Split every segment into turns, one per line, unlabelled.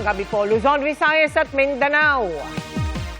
Magandang gabi po, Luzon, Visayas at Mindanao.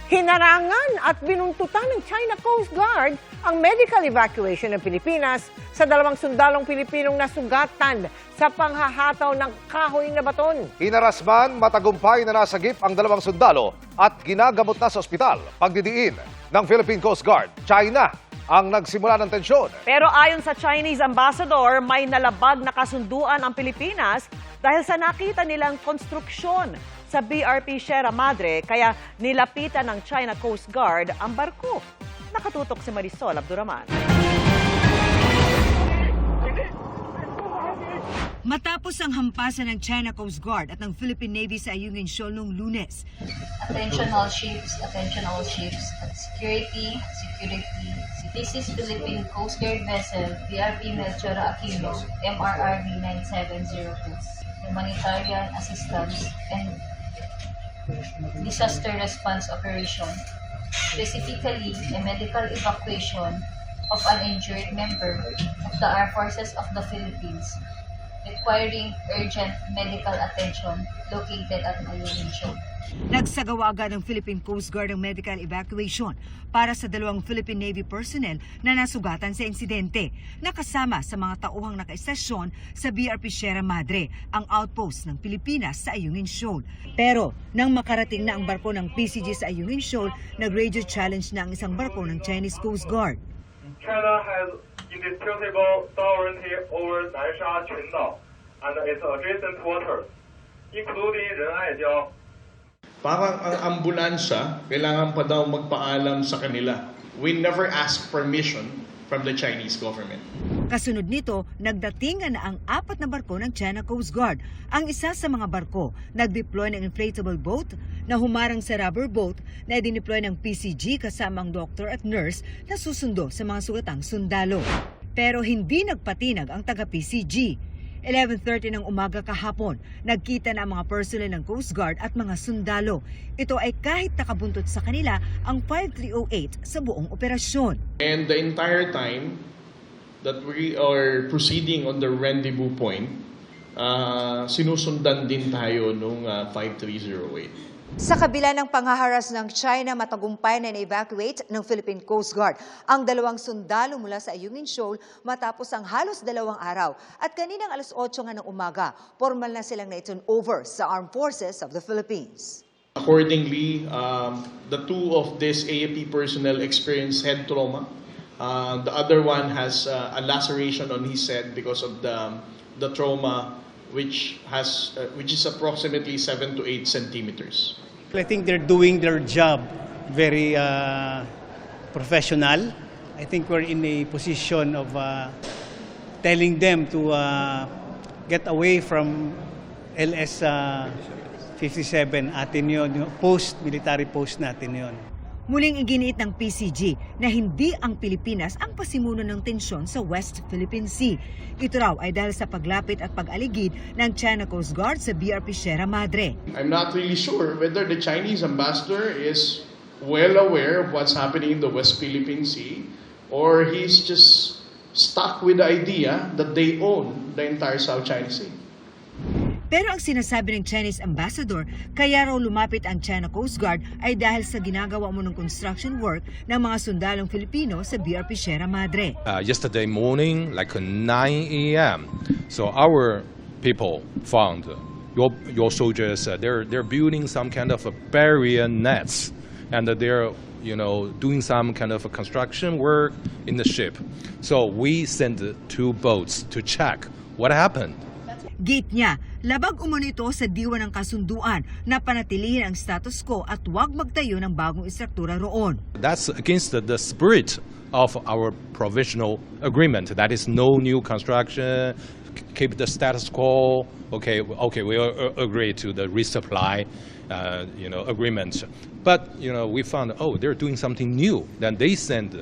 Hinarangan at binuntutan ng China Coast Guard ang medical evacuation ng Pilipinas sa dalawang sundalong Pilipinong nasugatan sa panghahataw ng kahoy na baton.
Hinarasman, matagumpay na nasagip ang dalawang sundalo at ginagamot na sa ospital. Pagdidiin ng Philippine Coast Guard, China ang nagsimula ng tensyon.
Pero ayon sa Chinese ambassador, may nalabag na kasunduan ang Pilipinas dahil sa nakita nilang konstruksyon sa BRP Sierra Madre, kaya nilapitan ng China Coast Guard ang barko. Nakatutok si Marisol Abduraman.
Matapos ang hampasan ng China Coast Guard at ng Philippine Navy sa Ayungin Shoal noong Lunes,
Attention all ships, attention all ships. Security, security. This is Philippine Coast Guard vessel, BRP Melchora Aquino, MRRB 9702. Humanitarian assistance and disaster response operation. Specifically, a medical evacuation of an injured member of the Armed Forces of the Philippines requiring urgent medical attention located at Ayungin Shoal.
nagsagawa agad ang Philippine Coast Guard ng medical evacuation para sa dalawang Philippine Navy personnel na nasugatan sa insidente, nakasama sa mga tauhang nakaistasyon sa BRP Sierra Madre, ang outpost ng Pilipinas sa Ayungin Shoal. Pero nang makarating na ang barko ng PCG sa Ayungin Shoal, nag-radio challenge na ang isang barko ng Chinese Coast Guard.
China has indisputable sovereignty over Nansha Qundao and its adjacent waters, including Renaijiao.
Parang ang ambulansya, kailangan pa daw magpaalam sa kanila. We never ask permission from the Chinese government.
Kasunod nito, nagdatingan na ang 4 na barko ng China Coast Guard. Ang isa sa mga barko, nag-deploy ng inflatable boat na humarang sa rubber boat na dineploy ng PCG kasama ang doctor at nurse na susundo sa mga sugatang sundalo. Pero hindi nagpatinag ang taga-PCG. 11:30 ng umaga kahapon, nagkita na ang mga personnel ng Coast Guard at mga sundalo. Ito ay kahit nakabuntot sa kanila ang 5308 sa buong operasyon.
And the entire time that we are proceeding on the rendezvous point, sinusundan din tayo nung 5308.
Sa kabila ng panghaharas ng China, matagumpay na na-evacuate ng Philippine Coast Guard ang dalawang sundalo mula sa Ayungin Shoal matapos ang halos 2 araw. At kaninang 8:00 nga ng umaga, formal na silang na-turn over sa Armed Forces of the Philippines.
Accordingly, the 2 of this AFP personnel experienced head trauma. The other one has a laceration on his head because of the trauma, which is approximately 7 to 8 centimeters.
I think they're doing their job very professional. I think we're in a position of telling them to get away from LS 57 atin yun, military post natin yun.
Muling iginiit ng PCG na hindi ang Pilipinas ang pasimuno ng tensyon sa West Philippine Sea. Ito raw ay dahil sa paglapit at pag-aligid ng China Coast Guard sa BRP Sierra Madre.
I'm not really sure whether the Chinese ambassador is well aware of what's happening in the West Philippine Sea or he's just stuck with the idea that they own the entire South China Sea.
Pero ang sinasabi ng Chinese ambassador, kaya raw lumapit ang China Coast Guard ay dahil sa ginagawa mo ng construction work ng mga sundalong Filipino sa BRP Sierra Madre.
Yesterday morning, like 9 a.m., so our people found your soldiers, they're building some kind of a barrier nets, and they're doing some kind of a construction work in the ship. So we sent 2 boats to check what happened.
Gate niya, labag umano ito sa diwa ng kasunduan na panatilihin ang status quo at huwag magtayo ng bagong istruktura roon.
That's against the spirit of our provisional agreement. That is no new construction, keep the status quo. Okay, we agree to the resupply, agreement. But we found they're doing something new. Then they send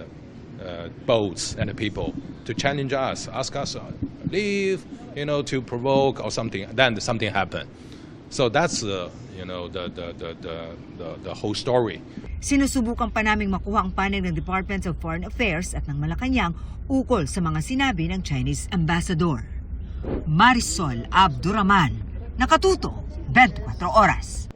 boats and people to challenge us, ask us leave, to provoke or something. Then something happened. So that's the whole story.
Sinusubukan pa naming makuha ang panig ng Department of Foreign Affairs at ng Malacanang ukol sa mga sinabi ng Chinese ambassador. Marisol Abduraman, nakatuto, 24 oras.